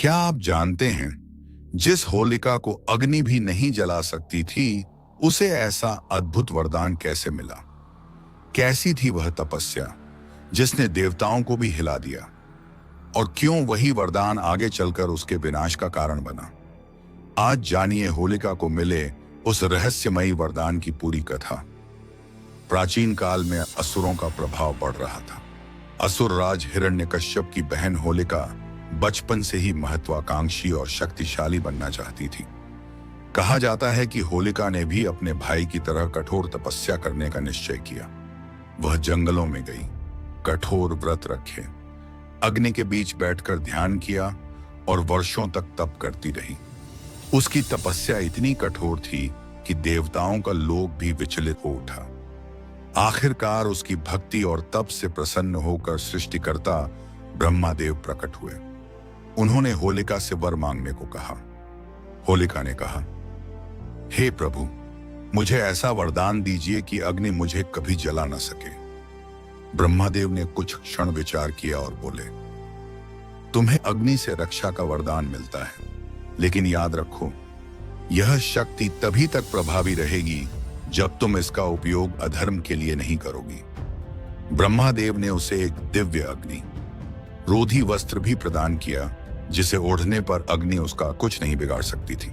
क्या आप जानते हैं, जिस होलिका को अग्नि भी नहीं जला सकती थी, उसे ऐसा अद्भुत वरदान कैसे मिला? कैसी थी वह तपस्या जिसने देवताओं को भी हिला दिया? और क्यों वही वरदान आगे चलकर उसके विनाश का कारण बना? आज जानिए होलिका को मिले उस रहस्यमयी वरदान की पूरी कथा। प्राचीन काल में असुरों का प्रभाव बढ़ रहा था। असुर राज हिरण्यकश्यप की बहन होलिका बचपन से ही महत्वाकांक्षी और शक्तिशाली बनना चाहती थी। कहा जाता है कि होलिका ने भी अपने भाई की तरह कठोर तपस्या करने का निश्चय किया। वह जंगलों में गई, कठोर व्रत रखे, अग्नि के बीच बैठकर ध्यान किया और वर्षों तक तप करती रही। उसकी तपस्या इतनी कठोर थी कि देवताओं का लोक भी विचलित हो उठा। आखिरकार उसकी भक्ति और तप से प्रसन्न होकर सृष्टिकर्ता ब्रह्मादेव प्रकट हुए। उन्होंने होलिका से वर मांगने को कहा। होलिका ने कहा, हे प्रभु, मुझे ऐसा वरदान दीजिए कि अग्नि मुझे कभी जला न सके। ब्रह्मादेव ने कुछ क्षण विचार किया और बोले, तुम्हें अग्नि से रक्षा का वरदान मिलता है, लेकिन याद रखो, यह शक्ति तभी तक प्रभावी रहेगी जब तुम इसका उपयोग अधर्म के लिए नहीं करोगी। ब्रह्मादेव ने उसे एक दिव्य अग्नि रोधी वस्त्र भी प्रदान किया, जिसे ओढ़ने पर अग्नि उसका कुछ नहीं बिगाड़ सकती थी।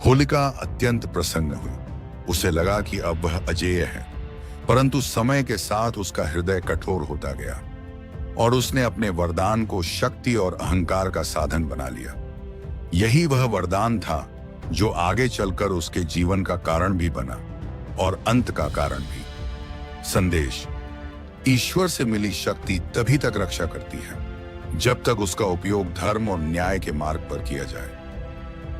होलिका अत्यंत प्रसन्न हुई। उसे लगा कि अब वह अजेय है, परंतु समय के साथ उसका हृदय कठोर होता गया और उसने अपने वरदान को शक्ति और अहंकार का साधन बना लिया। यही वह वरदान था जो आगे चलकर उसके जीवन का कारण भी बना और अंत का कारण भी। संदेश: ईश्वर से मिली शक्ति तभी तक रक्षा करती है जब तक उसका उपयोग धर्म और न्याय के मार्ग पर किया जाए।